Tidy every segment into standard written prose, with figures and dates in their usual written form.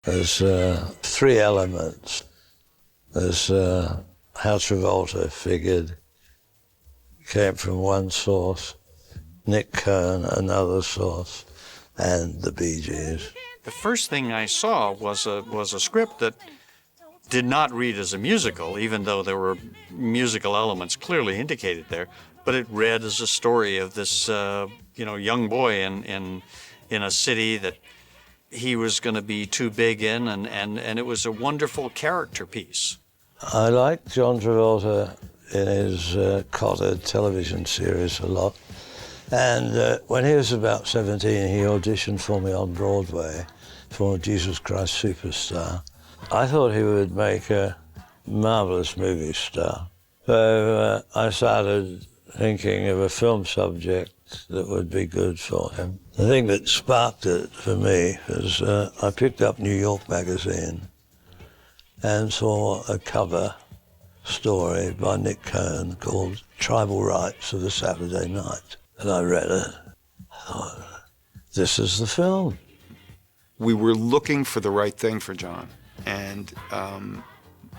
There's three elements. There's how Travolta figured, came from one source, Nick Cohn, another source, and the Bee Gees. The first thing I saw was a script that did not read as a musical, even though there were musical elements clearly indicated there, but it read as a story of this young boy in a city that he was going to be too big in, and it was a wonderful character piece. I liked John Travolta in his Cotter television series a lot. And when he was about 17, he auditioned for me on Broadway for Jesus Christ Superstar. I thought he would make a marvelous movie star. So I started thinking of a film subject that would be good for him. The thing that sparked it for me was I picked up New York magazine and saw a cover story by Nick Cohn called Tribal Rights of the Saturday Night. And I read it. I thought, this is the film. We were looking for the right thing for John. And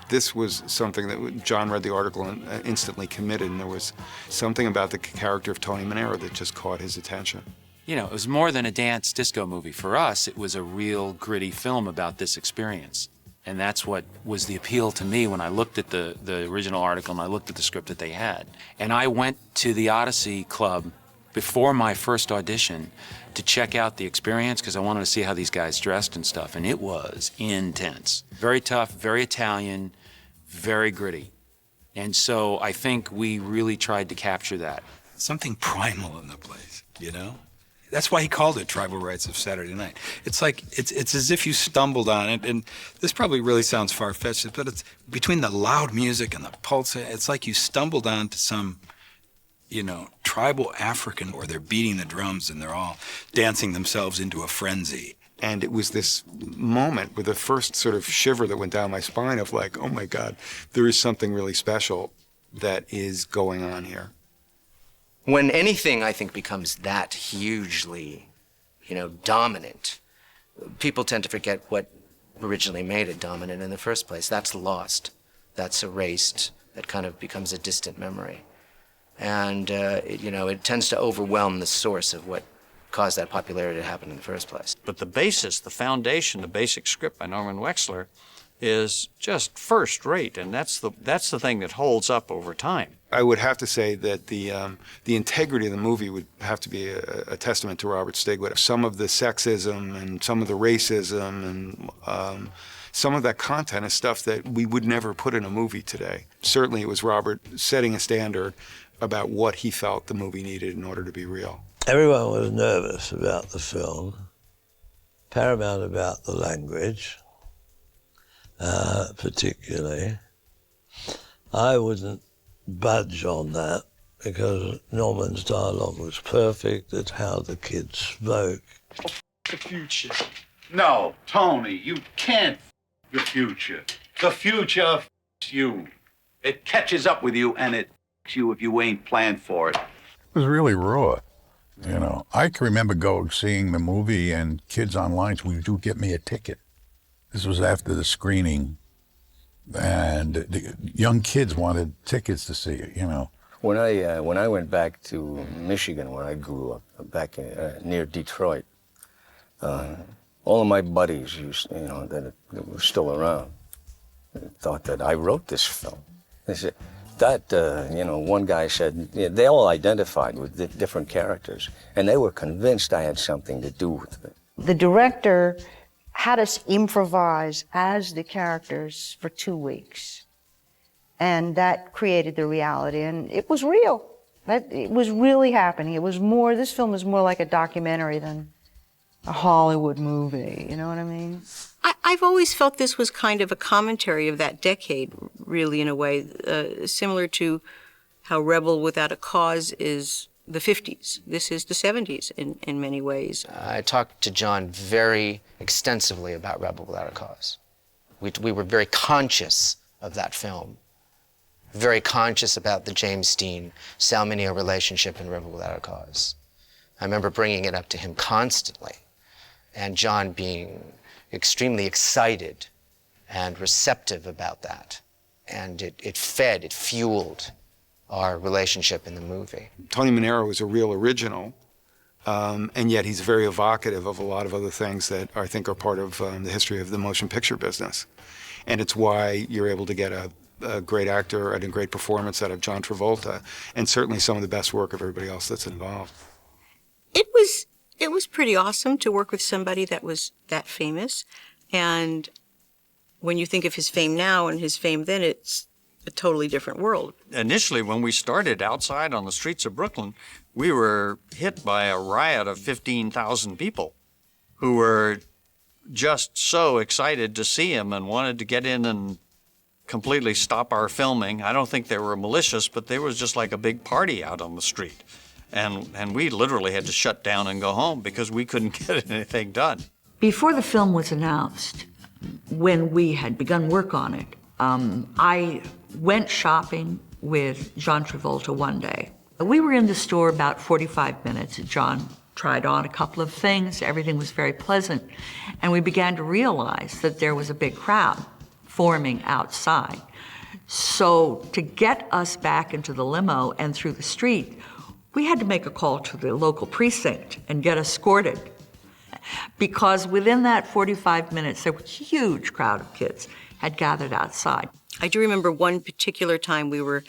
this was something that John read the article and instantly committed. And there was something about the character of Tony Manero that just caught his attention. You know, it was more than a dance disco movie. For us, it was a real gritty film about this experience. And that's what was the appeal to me when I looked at the original article and I looked at the script that they had. And I went to the Odyssey Club before my first audition to check out the experience because I wanted to see how these guys dressed and stuff. And it was intense. Very tough, very Italian, very gritty. And so I think we really tried to capture that. Something primal in the place, you know? That's why he called it Tribal Rights of Saturday Night. It's like, it's as if you stumbled on it, and this probably really sounds far-fetched, but it's between the loud music and the pulse, it's like you stumbled onto some, tribal African, or they're beating the drums and they're all dancing themselves into a frenzy. And it was this moment with the first sort of shiver that went down my spine of like, oh my God, there is something really special that is going on here. When anything, I think, becomes that hugely, dominant, people tend to forget what originally made it dominant in the first place. That's lost. That's erased. That kind of becomes a distant memory. And, it tends to overwhelm the source of what caused that popularity to happen in the first place. But the basis, the foundation, the basic script by Norman Wexler is just first rate, and that's the thing that holds up over time. I would have to say that the integrity of the movie would have to be a testament to Robert Stigwood. Some of the sexism and some of the racism and some of that content is stuff that we would never put in a movie today. Certainly it was Robert setting a standard about what he felt the movie needed in order to be real. Everyone was nervous about the film, paramount about the language, particularly. I wouldn't budge on that because Norman's dialogue was perfect at how the kids spoke. The future. No, Tony, you can't the future. The future f***s you. It catches up with you and it f***s you if you ain't planned for it. It was really raw. I can remember seeing the movie and kids online, so would you get me a ticket? This was after the screening, and the young kids wanted tickets to see it, When I went back to Michigan, where I grew up, back near Detroit, all of my buddies that were still around thought that I wrote this film. They said, one guy said, they all identified with different characters, and they were convinced I had something to do with it. The director had us improvise as the characters for 2 weeks. And that created the reality, and it was real. It was really happening. This film is more like a documentary than a Hollywood movie, you know what I mean? I've always felt this was kind of a commentary of that decade, really, in a way, similar to how Rebel Without a Cause is the 50s. This is the 70s in many ways. I talked to John very extensively about Rebel Without a Cause. We were very conscious of that film, very conscious about the James Dean-Sal Mineo relationship in Rebel Without a Cause. I remember bringing it up to him constantly, and John being extremely excited and receptive about that. And it fueled our relationship in the movie. Tony Manero is a real original, and yet he's very evocative of a lot of other things that I think are part of the history of the motion picture business. And it's why you're able to get a great actor and a great performance out of John Travolta, and certainly some of the best work of everybody else that's involved. It was pretty awesome to work with somebody that was that famous. And when you think of his fame now and his fame then, it's a totally different world. Initially, when we started outside on the streets of Brooklyn, we were hit by a riot of 15,000 people who were just so excited to see him and wanted to get in and completely stop our filming. I don't think they were malicious, but there was just like a big party out on the street. And we literally had to shut down and go home because we couldn't get anything done. Before the film was announced, when we had begun work on it, I went shopping with John Travolta one day. We were in the store about 45 minutes. John tried on a couple of things. Everything was very pleasant. And we began to realize that there was a big crowd forming outside. So to get us back into the limo and through the street, we had to make a call to the local precinct and get escorted. Because within that 45 minutes, there was a huge crowd of kids had gathered outside. I do remember one particular time we were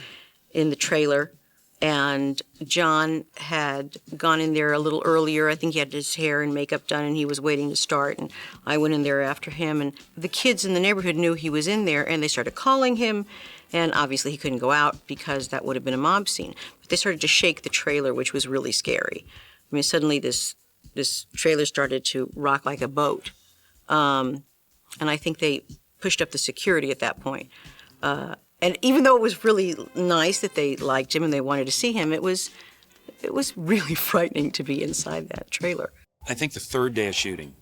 in the trailer, and John had gone in there a little earlier. I think he had his hair and makeup done, and he was waiting to start, and I went in there after him. And the kids in the neighborhood knew he was in there, and they started calling him, and obviously he couldn't go out because that would have been a mob scene. But they started to shake the trailer, which was really scary. I mean, suddenly this trailer started to rock like a boat. And I think they pushed up the security at that point. And even though it was really nice that they liked him and they wanted to see him, it was really frightening to be inside that trailer. I think the third day of shooting,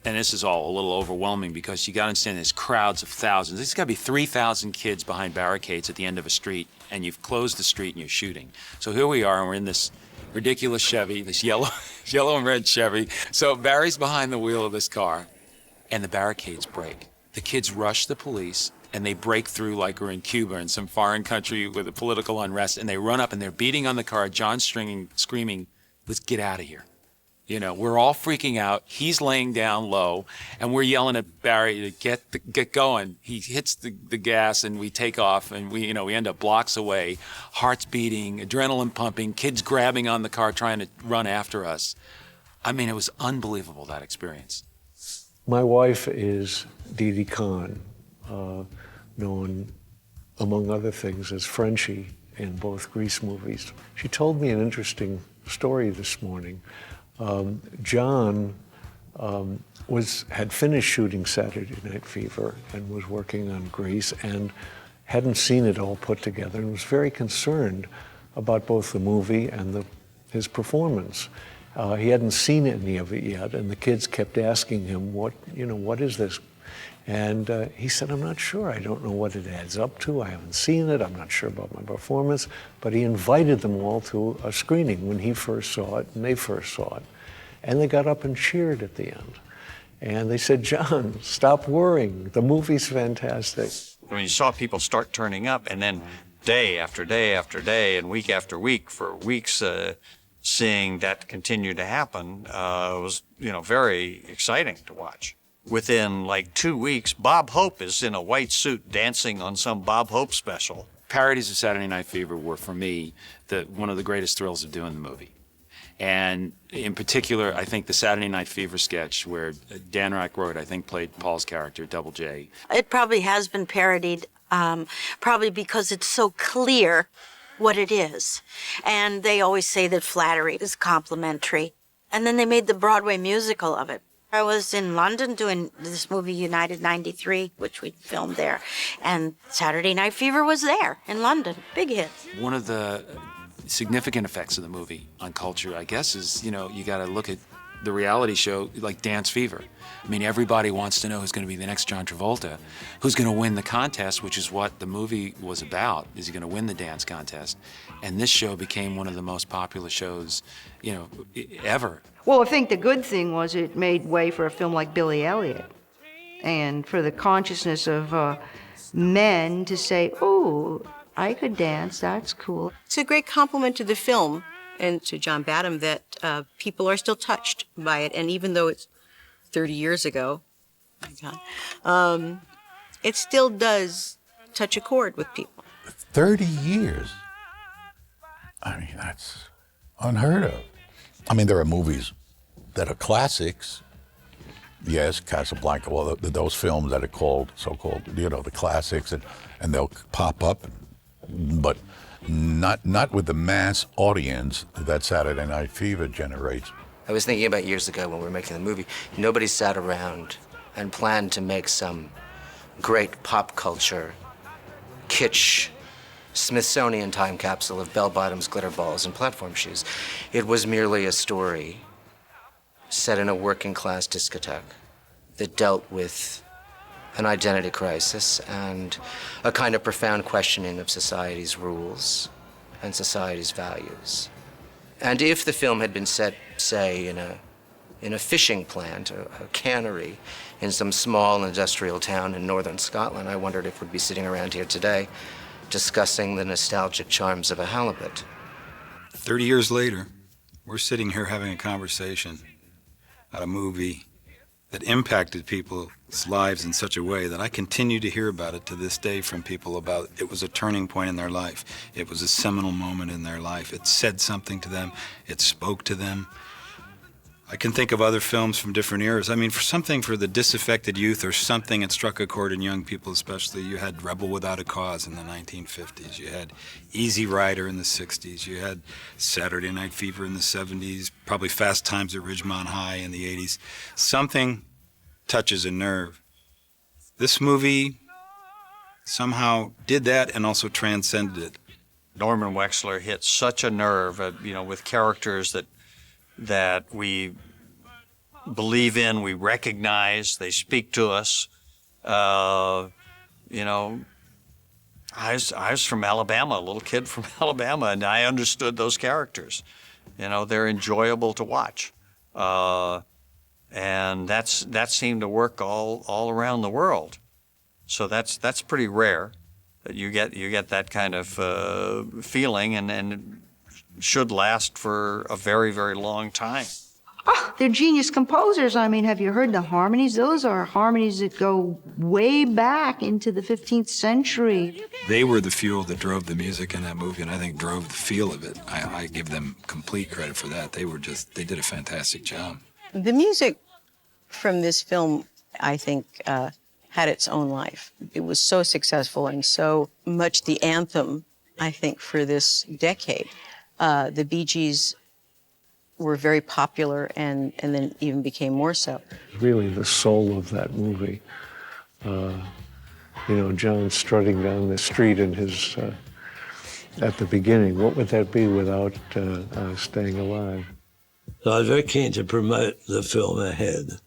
and this is all a little overwhelming because you got to understand there's crowds of thousands. There's got to be 3,000 kids behind barricades at the end of a street, and you've closed the street and you're shooting. So here we are, and we're in this ridiculous Chevy, this yellow and red Chevy. So Barry's behind the wheel of this car, and the barricades break. The kids rush the police, and they break through like we're in Cuba in some foreign country with a political unrest, and they run up and they're beating on the car. John's screaming, "Let's get out of here." You know, we're all freaking out. He's laying down low, and we're yelling at Barry to get going. He hits the gas, and we take off, and we end up blocks away, hearts beating, adrenaline pumping, kids grabbing on the car trying to run after us. I mean, it was unbelievable, that experience. My wife is Dee Cohn, known, among other things, as Frenchie in both Grease movies. She told me an interesting story this morning. John had finished shooting Saturday Night Fever and was working on Grease and hadn't seen it all put together and was very concerned about both the movie and his performance. He hadn't seen any of it yet, and the kids kept asking him, what is this? And he said, "I'm not sure. I don't know what it adds up to. I haven't seen it. I'm not sure about my performance." But he invited them all to a screening when he first saw it and they first saw it. And they got up and cheered at the end. And they said, "John, stop worrying. The movie's fantastic." When you saw people start turning up, and then day after day after day and week after week for weeks, seeing that continue to happen was, very exciting to watch. Within like 2 weeks, Bob Hope is in a white suit dancing on some Bob Hope special. Parodies of Saturday Night Fever were, for me, one of the greatest thrills of doing the movie. And in particular, I think the Saturday Night Fever sketch where Dan Aykroyd, I think, played Paul's character, Double J. It probably has been parodied, probably because it's so clear what it is. And they always say that flattery is complimentary. And then they made the Broadway musical of it. I was in London doing this movie, United 93, which we filmed there. And Saturday Night Fever was there in London. Big hit. One of the significant effects of the movie on culture, I guess, is, you got to look at the reality show like Dance Fever. I mean, everybody wants to know who's going to be the next John Travolta, who's going to win the contest, which is what the movie was about. Is he going to win the dance contest? And this show became one of the most popular shows, ever. Well, I think the good thing was it made way for a film like Billy Elliot. and for the consciousness of men to say, oh, I could dance, that's cool. It's a great compliment to the film and to John Badham that people are still touched by it. And even though it's 30 years ago, it still does touch a chord with people. 30 years? I mean, that's unheard of. I mean, there are movies that are classics. Yes, Casablanca, well, those films that are called, so-called, you know, the classics, and they'll pop up, but not with the mass audience that Saturday Night Fever generates. I was thinking about years ago when we were making the movie, nobody sat around and planned to make some great pop culture, kitsch, Smithsonian time capsule of bell-bottoms, glitter balls, and platform shoes. It was merely a story set in a working-class discotheque that dealt with an identity crisis and a kind of profound questioning of society's rules and society's values. And if the film had been set, say, in a fishing plant, a cannery, in some small industrial town in northern Scotland, I wondered if we'd be sitting around here today discussing the nostalgic charms of a halibut. 30 years later, we're sitting here having a conversation about a movie that impacted people's lives in such a way that I continue to hear about it to this day from people about it was a turning point in their life. It was a seminal moment in their life. It said something to them. It spoke to them. I can think of other films from different eras. I mean, for the disaffected youth or something that struck a chord in young people especially, you had Rebel Without a Cause in the 1950s. You had Easy Rider in the 60s. You had Saturday Night Fever in the 70s, probably Fast Times at Ridgemont High in the 80s. Something touches a nerve. This movie somehow did that and also transcended it. Norman Wexler hit such a nerve, with characters that we believe in, we recognize, they speak to us. I was from Alabama, a little kid from Alabama, and I understood those characters. They're enjoyable to watch. And that seemed to work all around the world. So that's pretty rare that you get that kind of feeling, and should last for a very, very long time. Oh, they're genius composers. I mean, have you heard the harmonies? Those are harmonies that go way back into the 15th century. They were the fuel that drove the music in that movie, and I think drove the feel of it. I give them complete credit for that. They did a fantastic job. The music from this film, I think, had its own life. It was so successful and so much the anthem, I think, for this decade. The Bee Gees were very popular and then even became more so. Really the soul of that movie. John strutting down the street in his, at the beginning. What would that be without Staying Alive? So I was very keen to promote the film ahead.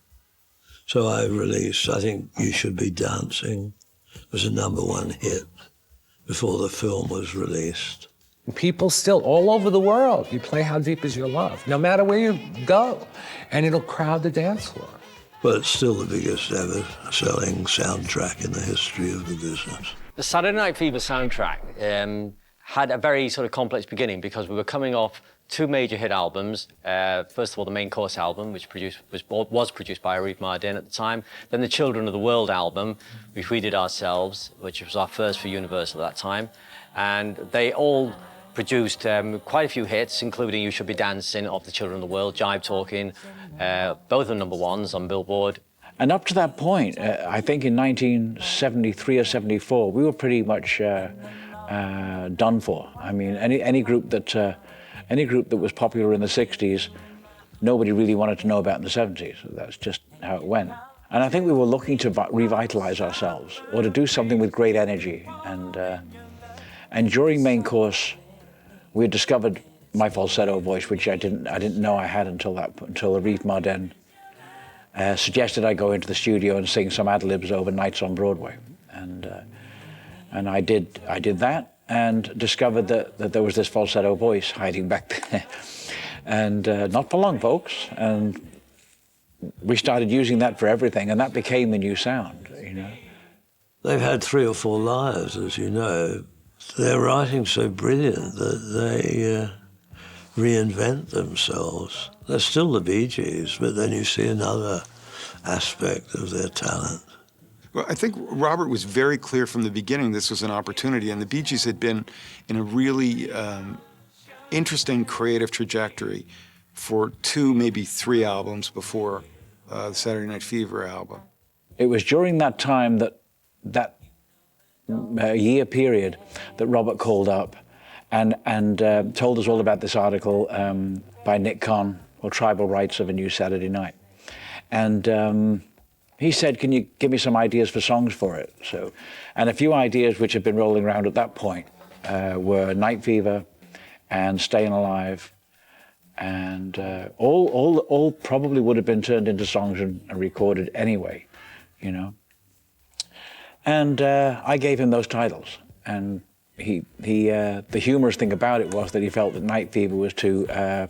So I released, I Think You Should Be Dancing. It was a #1 hit before the film was released. People still, all over the world, you play How Deep Is Your Love, no matter where you go, and it'll crowd the dance floor. But it's still the biggest ever selling soundtrack in the history of the business. The Saturday Night Fever soundtrack had a very sort of complex beginning because we were coming off 2 major hit albums. First of all, the Main Course album, which was produced by Arif Mardin at the time. Then the Children of the World album, which we did ourselves, which was our first for Universal at that time. And they all produced quite a few hits, including You Should Be Dancing, Of the Children of the World, Jive Talking, both are #1s on Billboard. And up to that point, I think in 1973 or 74, we were pretty much done for. I mean, any group that was popular in the 60s, nobody really wanted to know about in the 70s. That's just how it went. And I think we were looking to revitalize ourselves or to do something with great energy. And during Main Course, we had discovered my falsetto voice, which I didn't know I had until Arif Mardin suggested I go into the studio and sing some ad-libs over nights on Broadway. And I did that and discovered that there was this falsetto voice hiding back there. And not for long, folks. And we started using that for everything, and that became the new sound, you know. They've had 3 or 4 lives, as you know. Their writing's so brilliant that they reinvent themselves. They're still the Bee Gees, but then you see another aspect of their talent. Well, I think Robert was very clear from the beginning this was an opportunity, and the Bee Gees had been in a really interesting creative trajectory for 2, maybe 3 albums before the Saturday Night Fever album. It was during that time that year period that Robert called up and told us all about this article by Nick Cohn, or Tribal Rights of a New Saturday Night. And he said, can you give me some ideas for songs for it? So, and a few ideas which had been rolling around at that point were Night Fever and Staying Alive, and all probably would have been turned into songs and recorded anyway, you know. And I gave him those titles, and the humorous thing about it was that he felt that Night Fever was too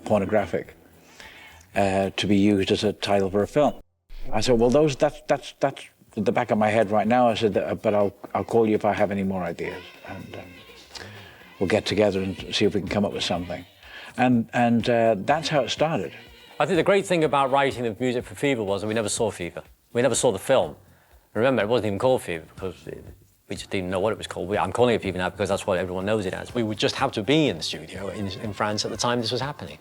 pornographic to be used as a title for a film. I said, well, that's at the back of my head right now. I said, but I'll call you if I have any more ideas, and we'll get together and see if we can come up with something. And that's how it started. I think the great thing about writing the music for Fever was that we never saw Fever. We never saw the film. Remember, it wasn't even called Fever because we just didn't know what it was called. I'm calling it Fever now because that's what everyone knows it as. We would just have to be in the studio in France at the time this was happening.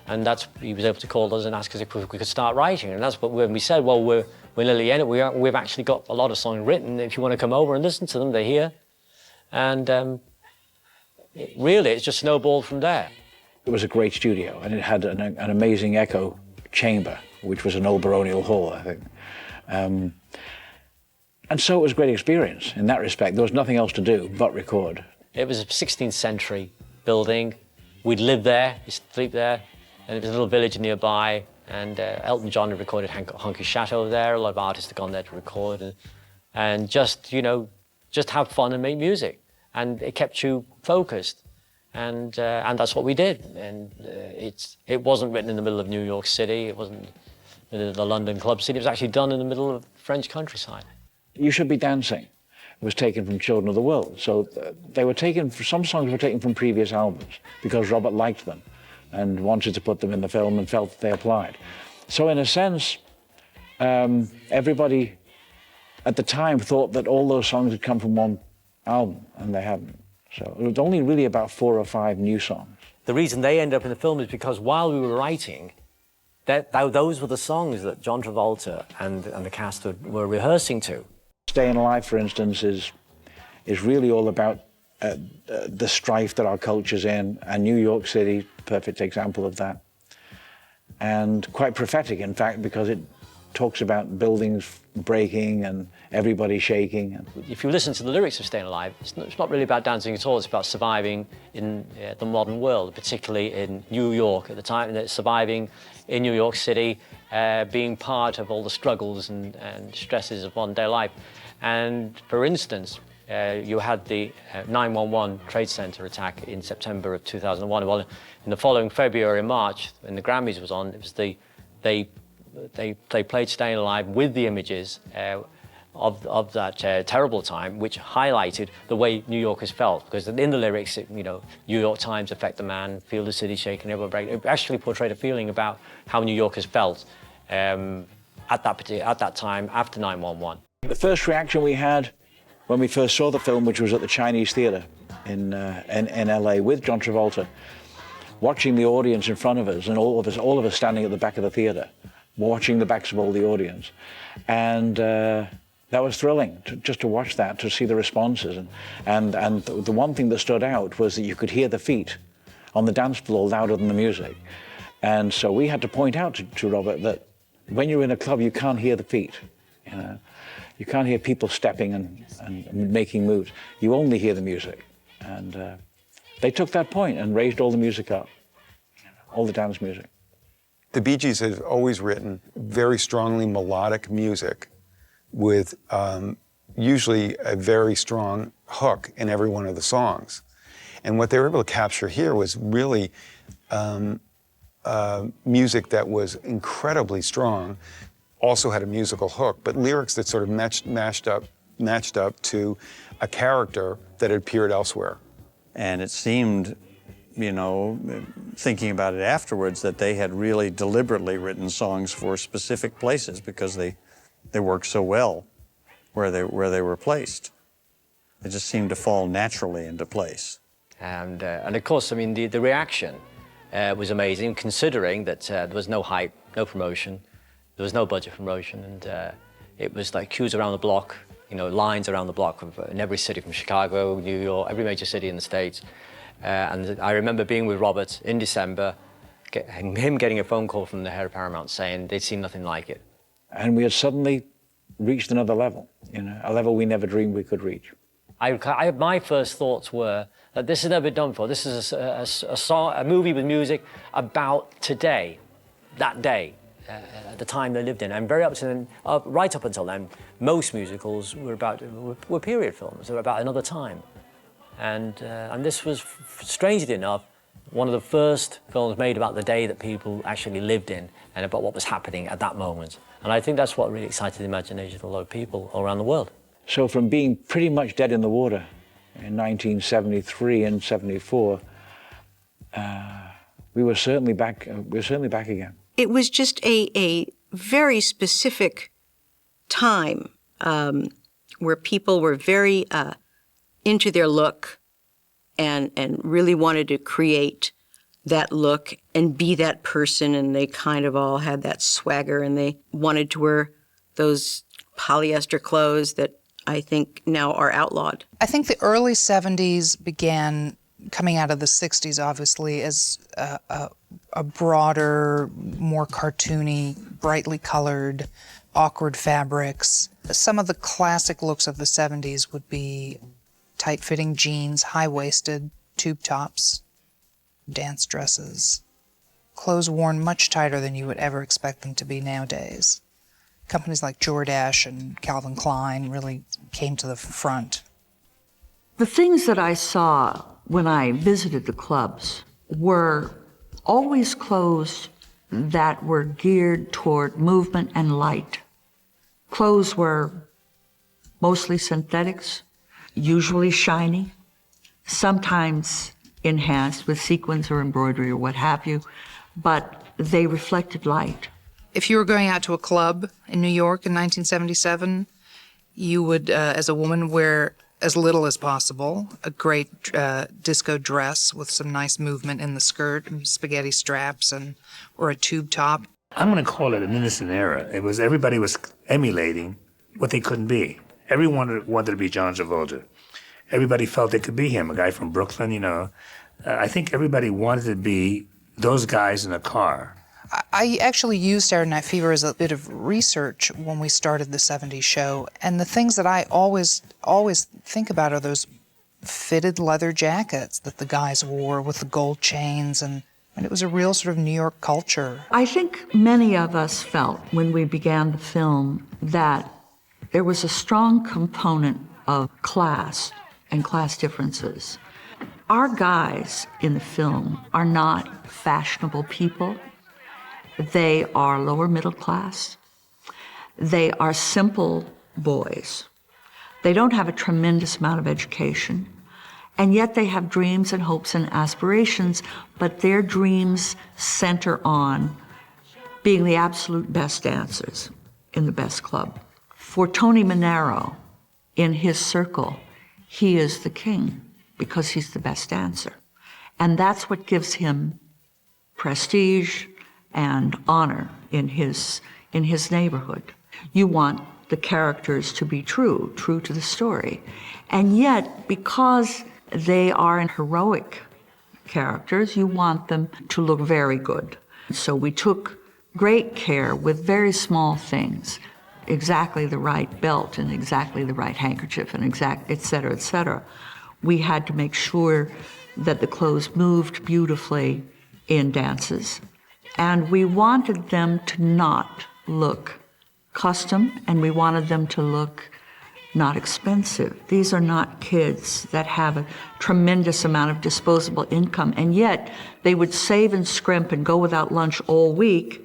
And he was able to call us and ask us if we could start writing. And that's when we said, well, we're nearly in it. We've actually got a lot of songs written. If you want to come over and listen to them, they're here. And really, it's just snowballed from there. It was a great studio, and it had an amazing echo chamber, which was an old baronial hall, I think. And so it was a great experience in that respect. There was nothing else to do but record. It was a 16th century building. We'd live there, we'd sleep there, and it was a little village nearby. And Elton John had recorded Honky Chateau there. A lot of artists had gone there to record, and just, you know, just have fun and make music. And it kept you focused. And that's what we did. And it wasn't written in the middle of New York City. It wasn't in the London club city. It was actually done in the middle of French countryside. You Should Be Dancing. It was taken from Children of the World. So some songs were taken from previous albums because Robert liked them and wanted to put them in the film and felt that they applied. So in a sense, everybody at the time thought that all those songs had come from one album, and they hadn't. So it was only really about 4 or 5 new songs. The reason they end up in the film is because while we were writing, those were the songs that John Travolta and the cast were rehearsing to. Staying Alive, for instance, is really all about the strife that our culture's in, and New York City, perfect example of that. And quite prophetic, in fact, because it talks about buildings breaking and everybody shaking. If you listen to the lyrics of Staying Alive, it's not really about dancing at all. It's about surviving in the modern world, particularly in New York at the time, and surviving in New York City, being part of all the struggles and stresses of modern-day life. And for instance, you had the 9/11 Trade Center attack in September of 2001. Well, in the following February and March, when the Grammys was on, it was they played Staying Alive with the images of that terrible time, which highlighted the way New Yorkers felt. Because in the lyrics, New York Times affect the man, feel the city shaking, everyone break. It actually portrayed a feeling about how New Yorkers felt at that time after 9/11. The first reaction we had when we first saw the film, which was at the Chinese Theatre in LA with John Travolta, watching the audience in front of us, and all of us standing at the back of the theatre, watching the backs of all the audience. And that was thrilling, just to watch that, to see the responses. And the one thing that stood out was that you could hear the feet on the dance floor louder than the music. And so we had to point out to Robert that when you're in a club, you can't hear the feet. You can't hear people stepping and making moves. You only hear the music. And they took that point and raised all the music up, all the dance music. The Bee Gees have always written very strongly melodic music with usually a very strong hook in every one of the songs. And what they were able to capture here was really music that was incredibly strong, also had a musical hook, but lyrics that sort of matched up to a character that had appeared elsewhere. And it seemed, you know, thinking about it afterwards, that they had really deliberately written songs for specific places because they worked so well where they were placed. They just seemed to fall naturally into place. And of course, I mean, the reaction was amazing, considering that there was no hype, no promotion, there was no budget promotion, and it was like queues around the block, you know, lines around the block in every city, from Chicago, New York, every major city in the States. And I remember being with Robert in December, and him getting a phone call from the head of Paramount saying they'd seen nothing like it. And we had suddenly reached another level, you know, a level we never dreamed we could reach. My first thoughts were that this has never been done before. This is a movie with music about today, that day, at the time they lived in. And right up until then, most musicals were period films. They were about another time. And this was, strangely enough, one of the first films made about the day that people actually lived in and about what was happening at that moment. And I think that's what really excited the imagination of a lot of people all around the world. So from being pretty much dead in the water in 1973 and 74, we were certainly back again. It was just a very specific time where people were very into their look and really wanted to create that look and be that person, and they kind of all had that swagger, and they wanted to wear those polyester clothes that I think now are outlawed. I think the early 70s began coming out of the 60s, obviously, as a broader, more cartoony, brightly colored, awkward fabrics. Some of the classic looks of the 70s would be tight-fitting jeans, high-waisted, tube tops, dance dresses, clothes worn much tighter than you would ever expect them to be nowadays. Companies like Jordache and Calvin Klein really came to the front. The things that I saw when I visited the clubs were always clothes that were geared toward movement and light. Clothes were mostly synthetics, usually shiny, sometimes enhanced with sequins or embroidery or what have you, but they reflected light. If you were going out to a club in New York in 1977, you would, as a woman, wear as little as possible, a great disco dress with some nice movement in the skirt, and spaghetti straps, or a tube top. I'm going to call it an innocent era. Everybody was emulating what they couldn't be. Everyone wanted to be John Travolta. Everybody felt they could be him, a guy from Brooklyn, you know. I think everybody wanted to be those guys in a car. I actually used Saturday Night Fever as a bit of research when we started the 70s show, and the things that I always think about are those fitted leather jackets that the guys wore with the gold chains, and it was a real sort of New York culture. I think many of us felt when we began the film that there was a strong component of class and class differences. Our guys in the film are not fashionable people. They are lower middle class. They are simple boys. They don't have a tremendous amount of education, and yet they have dreams and hopes and aspirations, but their dreams center on being the absolute best dancers in the best club. For Tony Manero, in his circle, he is the king because he's the best dancer. And that's what gives him prestige and honor in his neighborhood. You want the characters to be true to the story. And yet, because they are heroic characters, you want them to look very good. So we took great care with very small things, exactly the right belt and exactly the right handkerchief and et cetera, et cetera. We had to make sure that the clothes moved beautifully in dances. And we wanted them to not look custom, and we wanted them to look not expensive. These are not kids that have a tremendous amount of disposable income, and yet they would save and scrimp and go without lunch all week,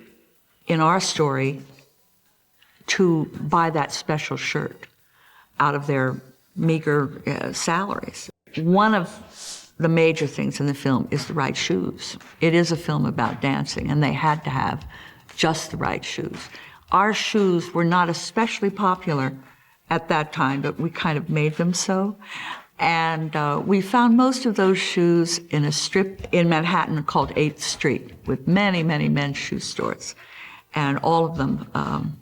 in our story, to buy that special shirt out of their meager salaries. One of the major things in the film is the right shoes. It is a film about dancing, and they had to have just the right shoes. Our shoes were not especially popular at that time, but we kind of made them so. And we found most of those shoes in a strip in Manhattan called 8th Street with many, many men's shoe stores. And all of them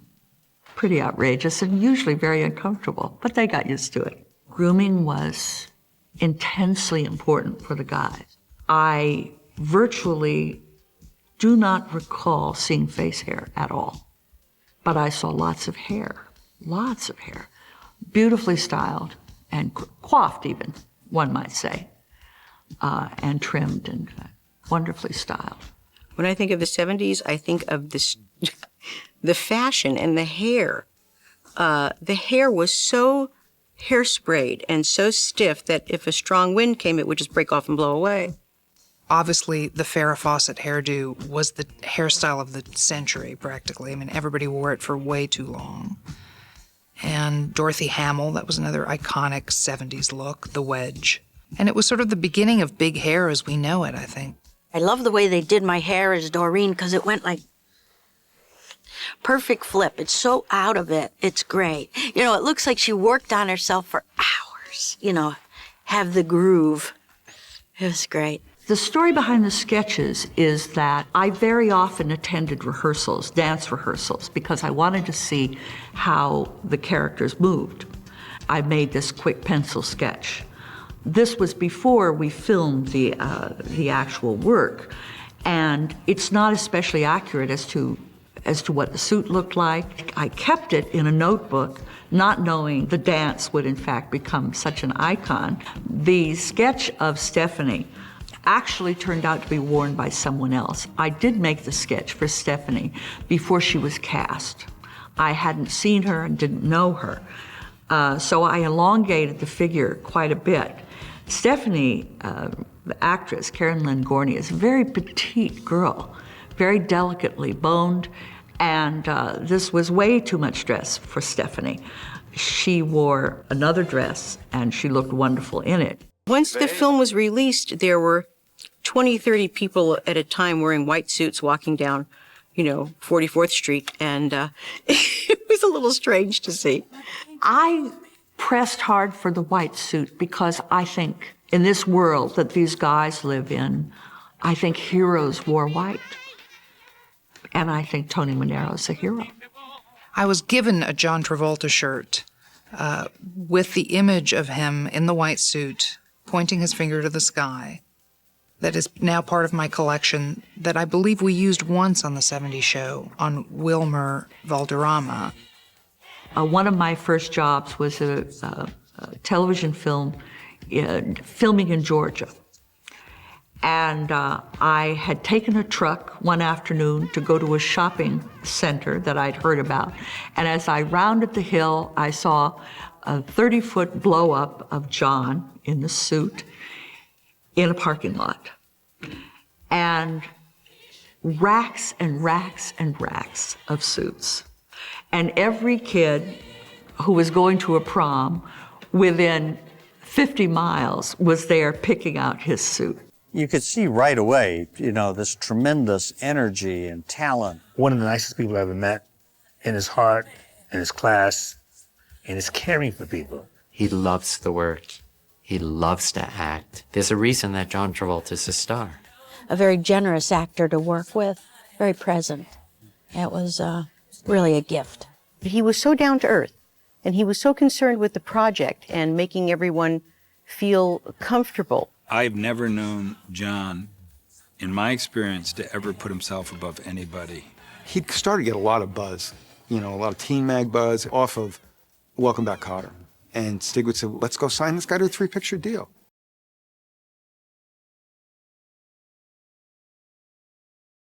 pretty outrageous and usually very uncomfortable, but they got used to it. Grooming was intensely important for the guys. I virtually do not recall seeing face hair at all, but I saw lots of hair, beautifully styled and coiffed even, one might say, and trimmed and wonderfully styled. When I think of the 70s, I think of this, the fashion and the hair. The hair was so hairsprayed and so stiff that if a strong wind came, it would just break off and blow away. Obviously, the Farrah Fawcett hairdo was the hairstyle of the century, practically. I mean, everybody wore it for way too long. And Dorothy Hamill, that was another iconic 70s look, the wedge. And it was sort of the beginning of big hair as we know it, I think. I love the way they did my hair as Doreen because it went like perfect flip. It's so out of it. It's great. You know, it looks like she worked on herself for hours, you know, have the groove. It was great. The story behind the sketches is that I very often attended rehearsals, dance rehearsals, because I wanted to see how the characters moved. I made this quick pencil sketch. This was before we filmed the actual work, and it's not especially accurate as to what the suit looked like. I kept it in a notebook, not knowing the dance would in fact become such an icon. The sketch of Stephanie actually turned out to be worn by someone else. I did make the sketch for Stephanie before she was cast. I hadn't seen her and didn't know her, so I elongated the figure quite a bit. Stephanie, the actress, Lynn Gorney, is a very petite girl, very delicately boned, and this was way too much dress for Stephanie. She wore another dress, and she looked wonderful in it. Once the film was released, there were 20, 30 people at a time wearing white suits walking down, 44th Street, and it was a little strange to see. I pressed hard for the white suit because I think in this world that these guys live in, I think heroes wore white. And I think Tony Manero's a hero. I was given a John Travolta shirt with the image of him in the white suit, pointing his finger to the sky. That is now part of my collection that I believe we used once on the 70s show on Wilmer Valderrama. One of my first jobs was a television film, filming in Georgia. And I had taken a truck one afternoon to go to a shopping center that I'd heard about. And as I rounded the hill, I saw a 30-foot blow-up of John in the suit in a parking lot. And racks and racks and racks of suits. And every kid who was going to a prom within 50 miles was there picking out his suit. You could see right away, this tremendous energy and talent. One of the nicest people I ever met, in his heart, in his class, and his caring for people. He loves the work. He loves to act. There's a reason that John Travolta's a star. A very generous actor to work with, very present. It was really a gift. He was so down to earth, and he was so concerned with the project and making everyone feel comfortable. I've never known John, in my experience, to ever put himself above anybody. He started to get a lot of buzz, a lot of teen mag buzz off of Welcome Back, Kotter. And Stig would say, let's go sign this guy to a 3-picture deal.